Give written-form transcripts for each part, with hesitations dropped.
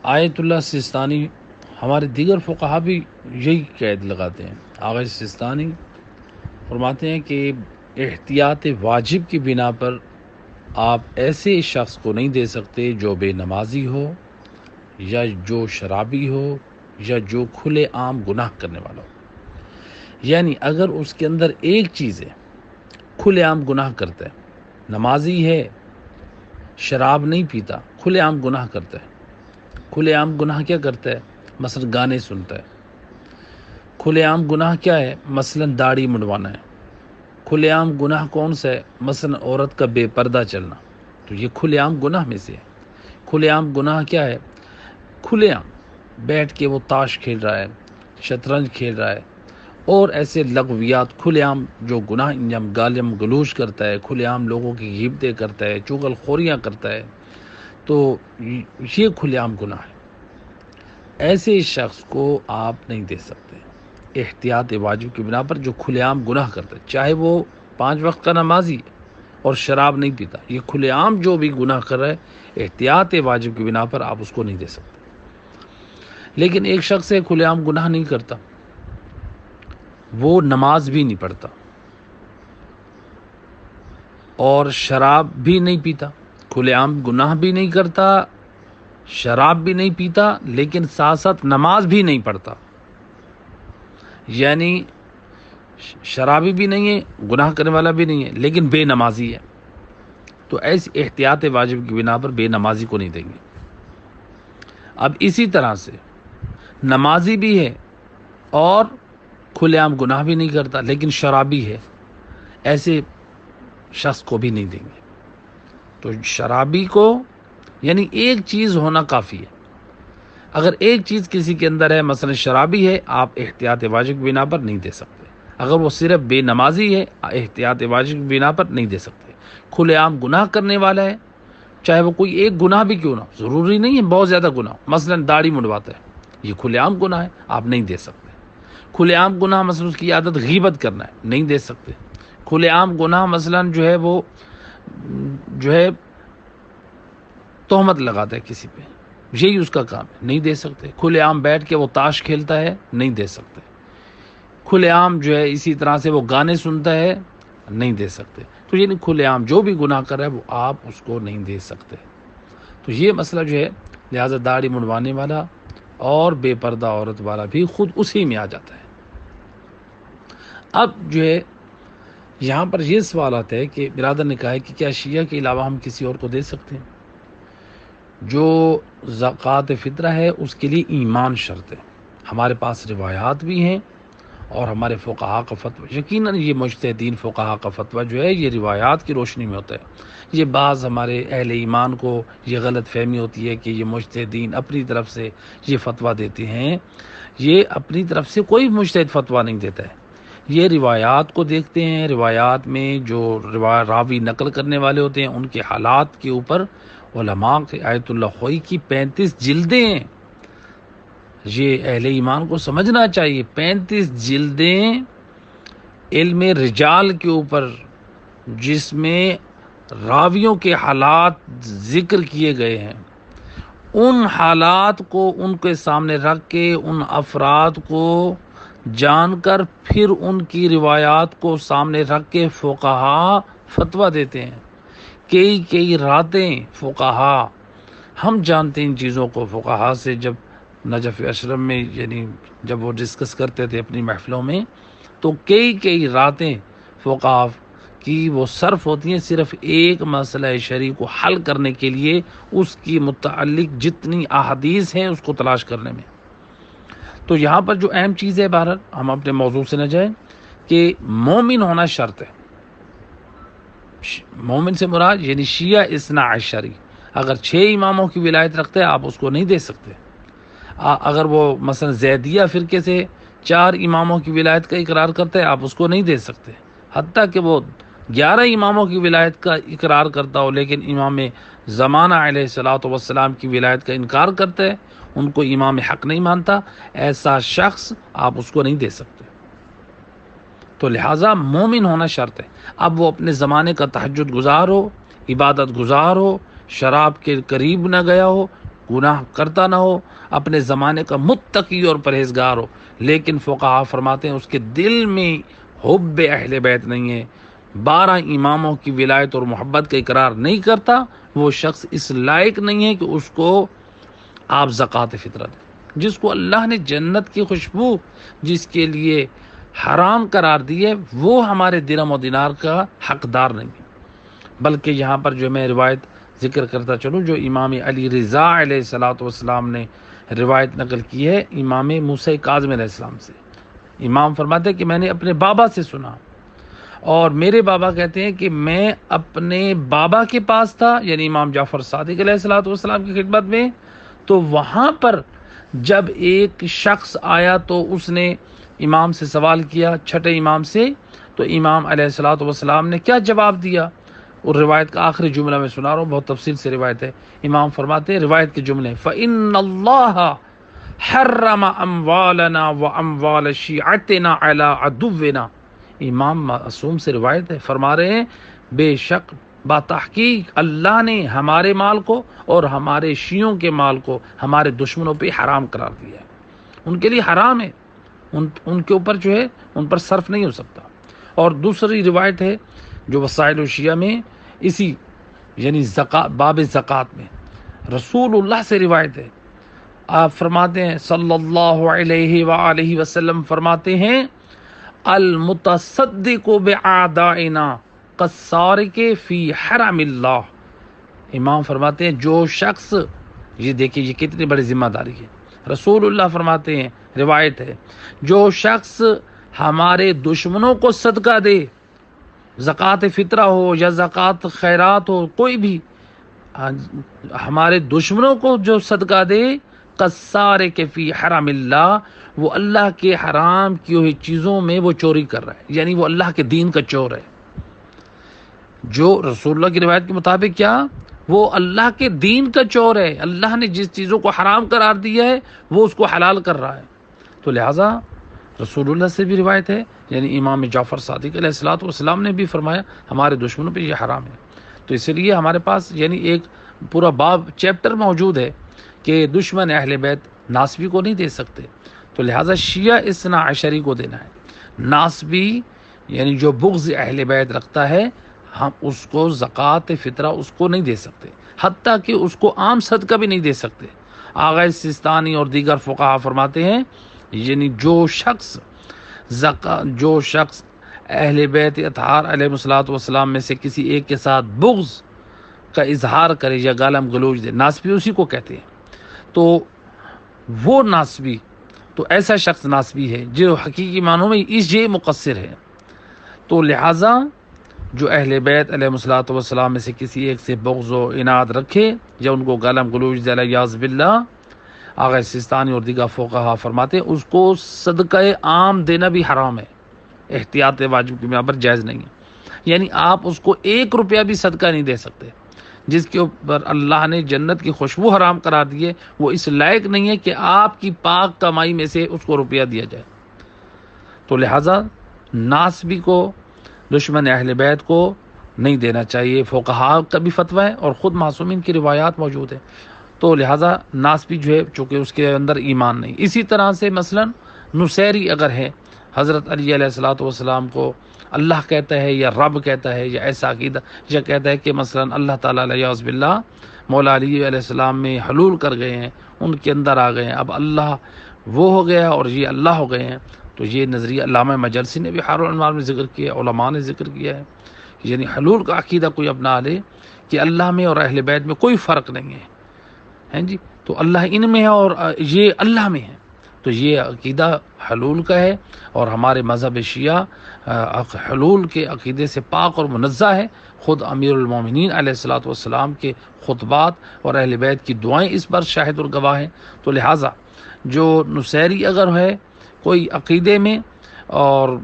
آیت اللہ سستانی ہمارے دیگر فقہا بھی یہی قید لگاتے ہیں۔ آغا سستانی فرماتے ہیں کہ احتیاط واجب کی بنا پر آپ ایسے شخص کو نہیں دے سکتے جو بے نمازی ہو یا جو شرابی ہو یا جو کھلے عام گناہ کرنے والا ہو۔ یعنی اگر اس کے اندر ایک چیز ہے، کھلے عام گناہ کرتا ہے، نمازی ہے، شراب نہیں پیتا، کھلے عام گناہ کرتا ہے۔ کھلے عام گناہ کیا کرتا ہے؟ مثلا گانے سنتا ہے۔ کھلے عام گناہ کیا ہے؟ مثلا داڑھی منڈوانا ہے۔ کھلے عام گناہ کون سا ہے؟ مثلا عورت کا بے پردہ چلنا، تو یہ کھلے عام گناہ میں سے ہے۔ کھلے عام گناہ کیا ہے؟ کھلے عام بیٹھ کے وہ تاش کھیل رہا ہے، شطرنج کھیل رہا ہے، اور ایسے لغویات کھلے عام جو گناہ انجام گالم گلوچ کرتا ہے، کھلے عام لوگوں کی غیبتیں کرتا ہے، چغل خوریاں کرتا ہے، تو یہ کھلے عام گناہ ہے۔ ایسے شخص کو آپ نہیں دے سکتے احتیاط واجب کی بنا پر جو کھلے عام گناہ کرتا ہے، چاہے وہ 5 وقت کا نمازی اور شراب نہیں پیتا، یہ کھلے عام جو بھی گناہ کر رہا ہے احتیاط واجب کی بنا پر آپ اس کو نہیں دے سکتے۔ لیکن ایک شخص ہے کھلے عام گناہ نہیں کرتا، وہ نماز بھی نہیں پڑھتا اور شراب بھی نہیں پیتا، کھلے عام گناہ بھی نہیں کرتا، شراب بھی نہیں پیتا، لیکن ساتھ ساتھ نماز بھی نہیں پڑھتا، یعنی شرابی بھی نہیں ہے، گناہ کرنے والا بھی نہیں ہے، لیکن بے نمازی ہے، تو ایسی احتیاط واجب کی بنا پر بے نمازی کو نہیں دیں گے۔ اب اسی طرح سے نمازی بھی ہے اور کھلے عام گناہ بھی نہیں کرتا لیکن شرابی ہے، ایسے شخص کو بھی نہیں دیں گے۔ تو شرابی کو یعنی ایک چیز ہونا کافی ہے۔ اگر ایک چیز کسی کے اندر ہے، مثلا شرابی ہے، آپ احتیاط واجب کی بنا پر نہیں دے سکتے۔ اگر وہ صرف بے نمازی ہے، احتیاط واجب کی بنا پر نہیں دے سکتے۔ کھلے عام گناہ کرنے والا ہے، چاہے وہ کوئی ایک گناہ بھی کیوں نہ ہو، ضروری نہیں ہے بہت زیادہ گناہ، مثلا داڑھی منڈواتا ہے، یہ کھلے عام گناہ ہے، آپ نہیں دے سکتے۔ کھلے عام گناہ مثلا اس کی عادت غیبت کرنا ہے، نہیں دے سکتے۔ کھلے عام گناہ مثلا جو ہے وہ جو ہے تہمت لگاتا ہے کسی پہ، یہی اس کا کام ہے، نہیں دے سکتے۔ کھلے عام بیٹھ کے وہ تاش کھیلتا ہے، نہیں دے سکتے۔ کھلے عام جو ہے اسی طرح سے وہ گانے سنتا ہے، نہیں دے سکتے۔ تو یعنی کھلے عام جو بھی گناہ کر رہا ہے وہ آپ اس کو نہیں دے سکتے۔ تو یہ مسئلہ جو ہے، لہذا داڑھی منڈوانے والا اور بے پردہ عورت والا بھی خود اسی میں آ جاتا ہے۔ اب جو ہے یہاں پر یہ سوال آتا ہے کہ برادر نے کہا ہے کہ کیا شیعہ کے علاوہ ہم کسی اور کو دے سکتے ہیں؟ جو زکوٰۃ فطرہ ہے اس کے لیے ایمان شرط ہے۔ ہمارے پاس روایات بھی ہیں اور ہمارے فقہا کا فتویٰ، یقیناً یہ مجتہدین فقہا کا فتویٰ جو ہے یہ روایات کی روشنی میں ہوتا ہے۔ یہ بعض ہمارے اہل ایمان کو یہ غلط فہمی ہوتی ہے کہ یہ مجتہدین اپنی طرف سے یہ فتویٰ دیتے ہیں، یہ اپنی طرف سے کوئی مجتہد فتویٰ نہیں دیتا ہے، یہ روایات کو دیکھتے ہیں، روایات میں جو راوی نقل کرنے والے ہوتے ہیں ان کے حالات کے اوپر علماء کے آیت اللہ خوئی کی 35 جلدیں ہیں، یہ اہل ایمان کو سمجھنا چاہیے۔ 35 جلدیں علم رجال کے اوپر، جس میں راویوں کے حالات ذکر کیے گئے ہیں، ان حالات کو ان کے سامنے رکھ کے ان افراد کو جان کر پھر ان کی روایات کو سامنے رکھ کے فقہا فتویٰ دیتے ہیں۔ کئی راتیں فقہا، ہم جانتے ہیں ان چیزوں کو، فقہا سے جب نجف اشرف میں یعنی جب وہ ڈسکس کرتے تھے اپنی محفلوں میں، تو کئی راتیں فقہا کی وہ صرف ہوتی ہیں صرف ایک مسئلہ شرعی کو حل کرنے کے لیے، اس کی متعلق جتنی احادیث ہیں اس کو تلاش کرنے میں۔ تو یہاں پر جو اہم چیز ہے، بہرحال ہم اپنے موضوع سے نہ جائیں، کہ مومن ہونا شرط ہے۔ مومن سے مراد یعنی شیعہ اثنا عشری، اگر 6 اماموں کی ولایت رکھتے ہیں آپ اس کو نہیں دے سکتے۔ اگر وہ مثلا زیدیہ فرقے سے 4 اماموں کی ولایت کا اقرار کرتا ہے آپ اس کو نہیں دے سکتے، حتیٰ کہ وہ 11 اماموں کی ولایت کا اقرار کرتا ہو لیکن امام زمانہ علیہ الصلوۃ والسلام کی ولایت کا انکار کرتا ہے، ان کو امام حق نہیں مانتا، ایسا شخص آپ اس کو نہیں دے سکتے۔ تو لہٰذا مومن ہونا شرط ہے۔ اب وہ اپنے زمانے کا تہجد گزار ہو، عبادت گزار ہو، شراب کے قریب نہ گیا ہو، گناہ کرتا نہ ہو، اپنے زمانے کا متقی اور پرہیزگار ہو، لیکن فقہا فرماتے ہیں اس کے دل میں حب اہل بیت نہیں ہے، 12 اماموں کی ولایت اور محبت کا اقرار نہیں کرتا، وہ شخص اس لائق نہیں ہے کہ اس کو آپ زکوٰۃ فطرہ دیں۔ جس کو اللہ نے جنت کی خوشبو جس کے لیے حرام قرار دی ہے، وہ ہمارے درہم و دینار کا حقدار نہیں ہے۔ بلکہ یہاں پر جو میں روایت ذکر کرتا چلوں، جو امام علی رضا علیہ الصلوۃ والسلام نے روایت نقل کی ہے امام موسیٰ کاظم علیہ السلام سے، امام فرماتے ہیں کہ میں نے اپنے بابا سے سنا، اور میرے بابا کہتے ہیں کہ میں اپنے بابا کے پاس تھا، یعنی امام جعفر صادق علیہ الصلوۃ والسلام کی خدمت میں، تو وہاں پر جب ایک شخص آیا تو اس نے امام سے سوال کیا، چھٹے امام سے، تو امام علیہ الصلوۃ والسلام نے کیا جواب دیا؟ اور روایت کا آخری جملہ میں سنا رہا ہوں، بہت تفصیل سے روایت ہے۔ امام فرماتے ہیں روایت کے جملے، فَإِنَّ اللَّهَ حَرَّمَ أَمْوَالَنَا وَأَمْوَالَ شِيعَتِنَا عَلَىٰ عَدُوِّنَا۔ امام معصوم سے روایت ہے، فرما رہے ہیں بے شک باتحقیق اللہ نے ہمارے مال کو اور ہمارے شیعوں کے مال کو ہمارے دشمنوں پہ حرام قرار دیا ہے، ان کے لیے حرام ہے، ان کے اوپر جو ہے ان پر صرف نہیں ہو سکتا۔ اور دوسری روایت ہے جو وسائل الشیعہ میں اسی یعنی باب زکوٰۃ میں رسول اللہ سے روایت ہے، آپ فرماتے ہیں صلی اللہ علیہ وآلہ وسلم فرماتے ہیں المتصدق بعدائنا قصارق فی حرم اللہ۔ امام فرماتے ہیں جو شخص، یہ دیکھیں یہ کتنی بڑی ذمہ داری ہے، رسول اللہ فرماتے ہیں روایت ہے، جو شخص ہمارے دشمنوں کو صدقہ دے، زکوٰۃ فطرہ ہو یا زکوٰۃ خیرات ہو، کوئی بھی ہمارے دشمنوں کو جو صدقہ دے، قصارے کے فی حرم اللہ، وہ اللہ کے حرام کی ہوئی چیزوں میں وہ چوری کر رہا ہے، یعنی وہ اللہ کے دین کا چور ہے۔ جو رسول اللہ کی روایت کے مطابق کیا، وہ اللہ کے دین کا چور ہے، اللہ نے جس چیزوں کو حرام قرار دیا ہے وہ اس کو حلال کر رہا ہے۔ تو لہٰذا رسول اللہ سے بھی روایت ہے، یعنی امام جعفر صادق علیہ الصلوۃ والسلام نے بھی فرمایا ہمارے دشمنوں پہ یہ حرام ہے۔ تو اس لیے ہمارے پاس یعنی ایک پورا باب چیپٹر موجود ہے کہ دشمن اہل بیت ناسبی کو نہیں دے سکتے، تو لہٰذا شیعہ اثنا عشری کو دینا ہے۔ ناسبی یعنی جو بغض اہل بیت رکھتا ہے، ہم اس کو زکوٰۃ فطرہ اس کو نہیں دے سکتے، حتیٰ کہ اس کو عام صدقہ بھی نہیں دے سکتے۔ آغا سیستانی اور دیگر فقہا فرماتے ہیں یعنی جو شخص اہل بیت اطہار علیہ الصلوۃ والسلام میں سے کسی ایک کے ساتھ بغض کا اظہار کرے یا گالم گلوچ دے، ناسبی اسی کو کہتے ہیں، تو وہ ناسبی، تو ایسا شخص ناسبی ہے جو حقیقی معنوں میں یہ مقصر ہے۔ تو لہٰذا جو اہل بیت علیہ الصلوۃ والسلام میں سے کسی ایک سے بغض و عناد رکھے یا ان کو گالم گلوچ دے الیاذ باللہ، آغا سیستانی اور دیگر فقہا فرماتے ہیں اس کو صدقہ عام دینا بھی حرام ہے، احتیاط واجب کے برابر جائز نہیں ہے، یعنی آپ اس کو 1 روپیہ بھی صدقہ نہیں دے سکتے۔ جس کے اوپر اللہ نے جنت کی خوشبو حرام قرار دی ہے، وہ اس لائق نہیں ہے کہ آپ کی پاک کمائی میں سے اس کو روپیہ دیا جائے۔ تو لہٰذا ناسبی کو، دشمن اہل بیت کو نہیں دینا چاہیے، فقہا کا بھی فتویٰ ہے اور خود معصومین کی روایات موجود ہیں۔ تو لہٰذا ناسبی جو ہے چونکہ اس کے اندر ایمان نہیں۔ اسی طرح سے مثلا نصیری اگر ہے، حضرت علی علیہ الصلوۃ والسلام کو اللہ کہتا ہے یا رب کہتا ہے یا ایسا عقیدہ، یا کہتا ہے کہ مثلا اللہ تعالیٰ الیاذ باللہ مولا علی علیہ السلام میں حلول کر گئے ہیں، ان کے اندر آ گئے ہیں، اب اللہ وہ ہو گیا اور یہ اللہ ہو گئے ہیں، تو یہ نظریہ علامہ مجلسی نے بھی حار الانوار میں ذکر کیا ہے، علماء نے ذکر کیا ہے، یعنی حلول کا عقیدہ کوئی اپنا لے کہ اللہ میں اور اہل بیت میں کوئی فرق نہیں ہے جی، تو اللہ ان میں ہے اور یہ اللہ میں ہے، تو یہ عقیدہ حلول کا ہے، اور ہمارے مذہب شیعہ حلول کے عقیدے سے پاک اور منزہ ہے۔ خود امیر المومنین علیہ الصلوۃ والسلام کے خطبات اور اہل بیت کی دعائیں اس پر شاہد اور گواہ ہیں۔ تو لہٰذا جو نصیری اگر ہے کوئی عقیدے میں اور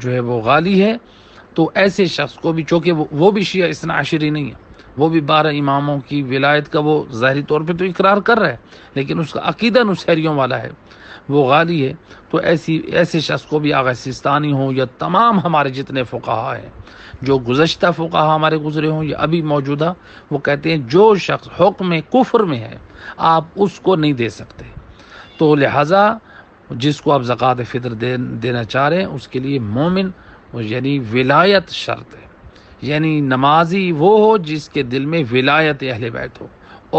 جو ہے وہ غالی ہے، تو ایسے شخص کو بھی، چونکہ وہ بھی شیعہ اثنا عشری نہیں ہے، وہ بھی 12 اماموں کی ولایت کا وہ ظاہری طور پہ تو اقرار کر رہا ہے، لیکن اس کا عقیدہ نصیریوں والا ہے، وہ غالی ہے، تو ایسے شخص کو بھی آغا سیستانی ہو یا تمام ہمارے جتنے فقہا ہیں جو گزشتہ فقہا ہمارے گزرے ہوں یا ابھی موجودہ، وہ کہتے ہیں جو شخص حکم کفر میں ہے آپ اس کو نہیں دے سکتے. تو لہٰذا جس کو آپ زکوٰۃ فطر دینا چاہ رہے ہیں اس کے لیے مومن یعنی ولایت شرط ہے، یعنی نمازی وہ ہو جس کے دل میں ولایت اہل بیت ہو،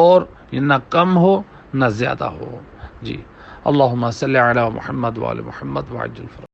اور نہ کم ہو نہ زیادہ ہو. جی، اللہم صلی علی محمد وعلی محمد وعجل فرج.